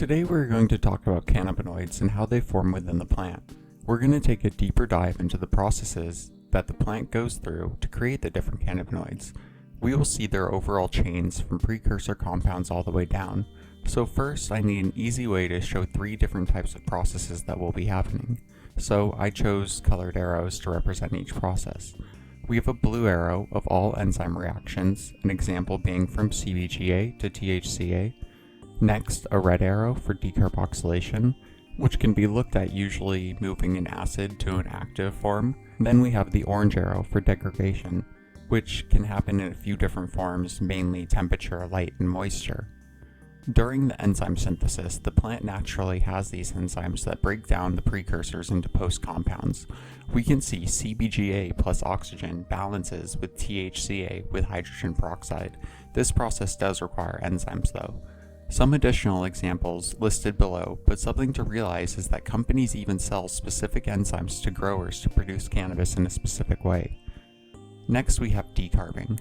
Today we're going to talk about cannabinoids and how they form within the plant. We're going to take a deeper dive into the processes that the plant goes through to create the different cannabinoids. We will see their overall chains from precursor compounds all the way down. So first, I need an easy way to show 3 different types of processes that will be happening. So I chose colored arrows to represent each process. We have a blue arrow of all enzyme reactions, an example being from CBGA to THCA. Next, a red arrow for decarboxylation, which can be looked at usually moving an acid to an active form. Then we have the orange arrow for degradation, which can happen in a few different forms, mainly temperature, light, and moisture. During the enzyme synthesis, the plant naturally has these enzymes that break down the precursors into post-compounds. We can see CBGA plus oxygen balances with THCA with hydrogen peroxide. This process does require enzymes though. Some additional examples listed below, but something to realize is that companies even sell specific enzymes to growers to produce cannabis in a specific way. Next we have decarving.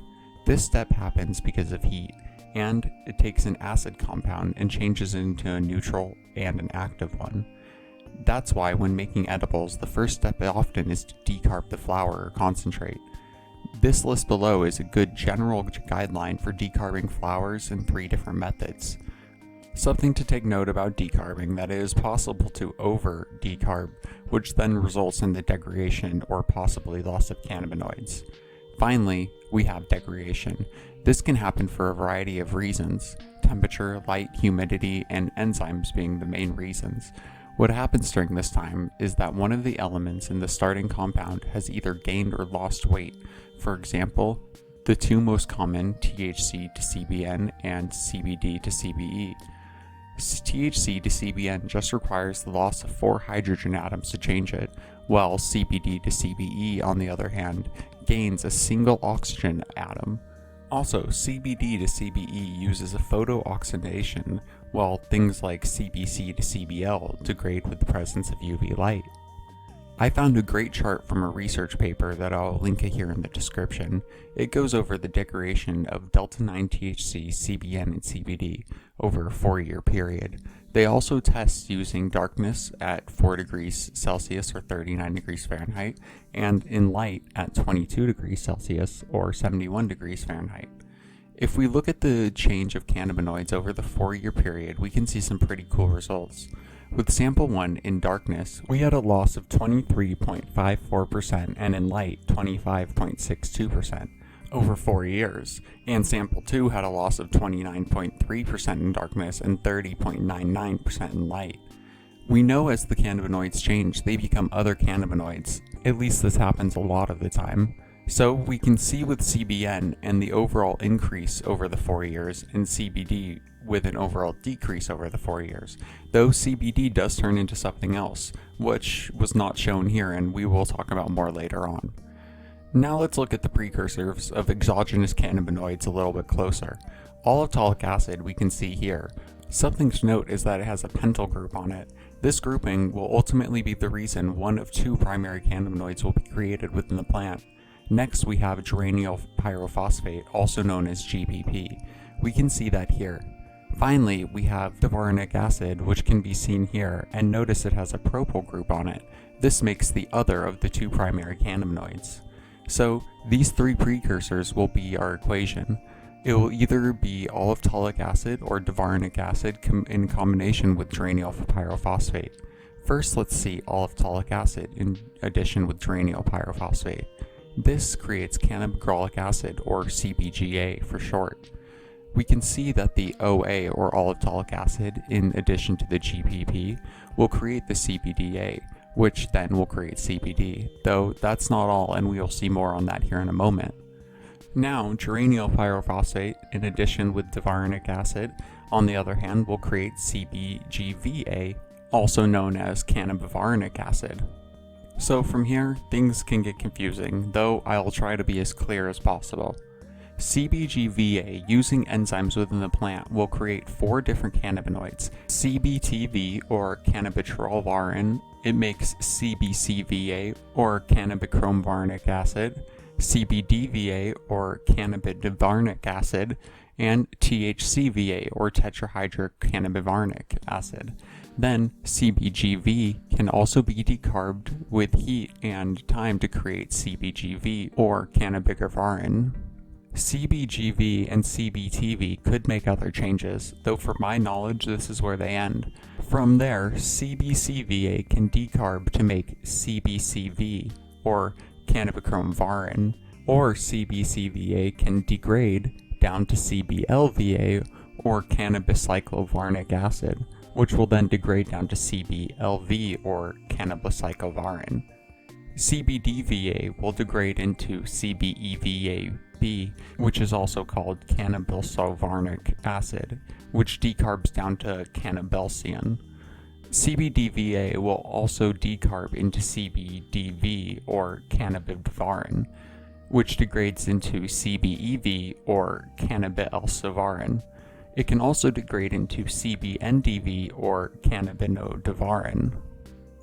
This step happens because of heat, and it takes an acid compound and changes it into a neutral and an active one. That's why when making edibles, the first step often is to decarb the flower or concentrate. This list below is a good general guideline for decarbing flowers in 3 different methods. Something to take note about decarbing that it is possible to over-decarb, which then results in the degradation or possibly loss of cannabinoids. Finally, we have degradation. This can happen for a variety of reasons, temperature, light, humidity, and enzymes being the main reasons. What happens during this time is that one of the elements in the starting compound has either gained or lost weight. For example, the 2 most common, THC to CBN and CBD to CBE. THC to CBN just requires the loss of 4 hydrogen atoms to change it, while CBD to CBE, on the other hand, gains a single oxygen atom. Also, CBD to CBE uses a photooxidation, while things like CBC to CBL degrade with the presence of UV light. I found a great chart from a research paper that I'll link here in the description. It goes over the degradation of delta-9 THC, CBN, and CBD over a 4-year period. They also test using darkness at 4 degrees Celsius or 39 degrees Fahrenheit, and in light at 22 degrees Celsius or 71 degrees Fahrenheit. If we look at the change of cannabinoids over the 4-year period, we can see some pretty cool results. With sample 1 in darkness, we had a loss of 23.54% and in light 25.62% over 4 years, and sample 2 had a loss of 29.3% in darkness and 30.99% in light. We know as the cannabinoids change, they become other cannabinoids. At least this happens a lot of the time. So we can see with CBN and the overall increase over the 4 years, and CBD with an overall decrease over the 4 years, though CBD does turn into something else, which was not shown here and we will talk about more later on. Now let's look at the precursors of exogenous cannabinoids a little bit closer. All-phthalic acid we can see here. Something to note is that it has a pentyl group on it. This grouping will ultimately be the reason one of 2 primary cannabinoids will be created within the plant. Next we have geranyl pyrophosphate, also known as GPP. We can see that here. Finally, we have devarinic acid, which can be seen here, and notice it has a propyl group on it. This makes the other of the 2 primary cannabinoids. So these 3 precursors will be our equation. It will either be all-phthalic acid or devarinic acid in combination with geranyl pyrophosphate. First, let's see all-phthalic acid in addition with geranyl pyrophosphate. This creates cannabigrolic acid, or CBGA for short. We can see that the OA, or all-phthalic acid, in addition to the GPP, will create the CBDA, which then will create CBD, though that's not all, and we'll see more on that here in a moment. Now, geranyl pyrophosphate, in addition with devarinic acid, on the other hand, will create CBGVA, also known as cannabivarinic acid. So from here, things can get confusing, though I'll try to be as clear as possible. CBGVA, using enzymes within the plant, will create 4 different cannabinoids. CBTV, or cannabitrovarin, it makes CBCVA, or cannabichrome varnic acid. CBDVA or cannabidivarnic acid, and THCVA or tetrahydrocannabivarnic acid. Then CBGV can also be decarbed with heat and time to create CBGV or cannabidivarin. CBGV and CBTV could make other changes, though from my knowledge this is where they end. From there, CBCVA can decarb to make CBCV or cannabichromvarin, or CBCVA can degrade down to CBLVA or cannabicyclovarnic acid, which will then degrade down to CBLV or cannabicyclovarin. CBDVA will degrade into CBEVAB, which is also called cannabisulvarnic acid, which decarbs down to cannabelcion. CBDVA will also decarb into CBDV or cannabidivarin, which degrades into CBEV or cannabielcivarin. It can also degrade into CBNDV or cannabinodivarin.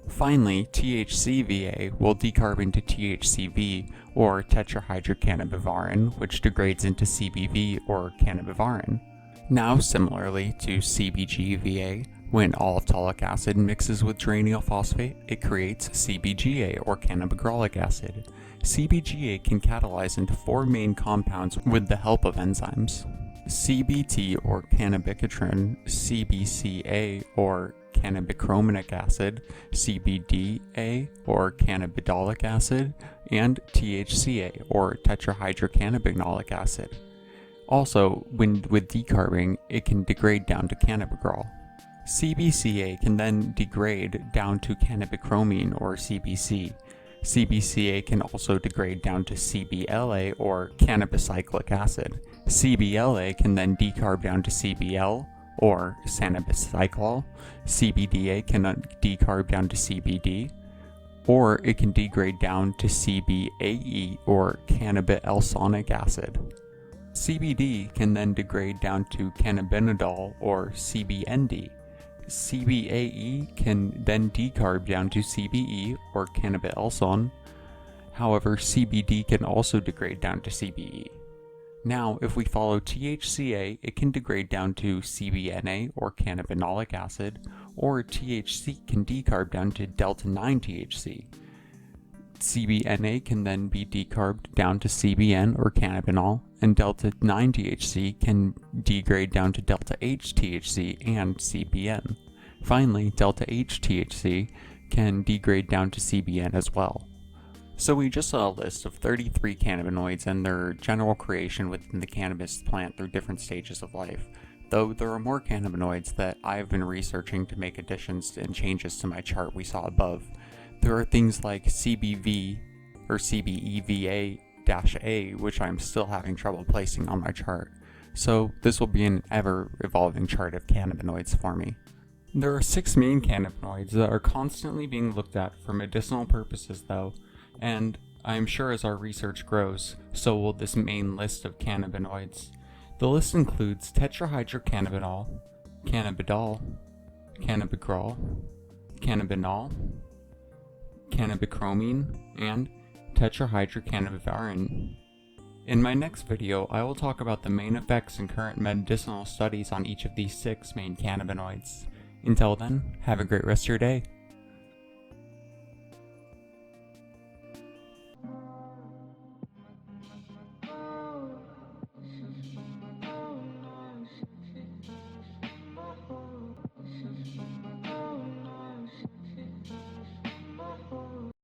Finally, THCVA will decarb into THCV or tetrahydrocannabivarin, which degrades into CBV or cannabivarin. Now, similarly to CBGVA, when all-phthalic acid mixes with geranyl phosphate, it creates CBGA or cannabigrolic acid. CBGA can catalyze into four main compounds with the help of enzymes: CBT or cannabicitrin, CBCA or cannabichrominic acid, CBDA or cannabidolic acid, and THCA or tetrahydrocannabinolic acid. Also, with decarbing, it can degrade down to cannabigrol. CBCA can then degrade down to cannabichromine or CBC. CBCA can also degrade down to CBLA or cannabicyclic acid. CBLA can then decarb down to CBL or sanabicyclol. CBDA can decarb down to CBD, or it can degrade down to CBAE or cannabialsonic acid. CBD can then degrade down to cannabinidol or CBND. CBAE can then decarb down to CBE or cannabialson. However, CBD can also degrade down to CBE. Now, if we follow THCA, it can degrade down to CBNA or cannabinolic acid, or THC can decarb down to delta-9 THC. CBNA can then be decarbed down to CBN or cannabinol, and delta-9 THC can degrade down to delta-H THC and CBN. Finally, delta-H THC can degrade down to CBN as well. So we just saw a list of 33 cannabinoids and their general creation within the cannabis plant through different stages of life, though there are more cannabinoids that I've been researching to make additions and changes to my chart we saw above. There are things like CBV or CBEVA-A, which I'm still having trouble placing on my chart, so this will be an ever-evolving chart of cannabinoids for me. There are 6 main cannabinoids that are constantly being looked at for medicinal purposes though, and I'm sure as our research grows, so will this main list of cannabinoids. The list includes tetrahydrocannabinol, cannabidol, cannabigrol, cannabinol, cannabichromine, and tetrahydrocannabivarin. In my next video, I will talk about the main effects and current medicinal studies on each of these 6 main cannabinoids. Until then, have a great rest of your day.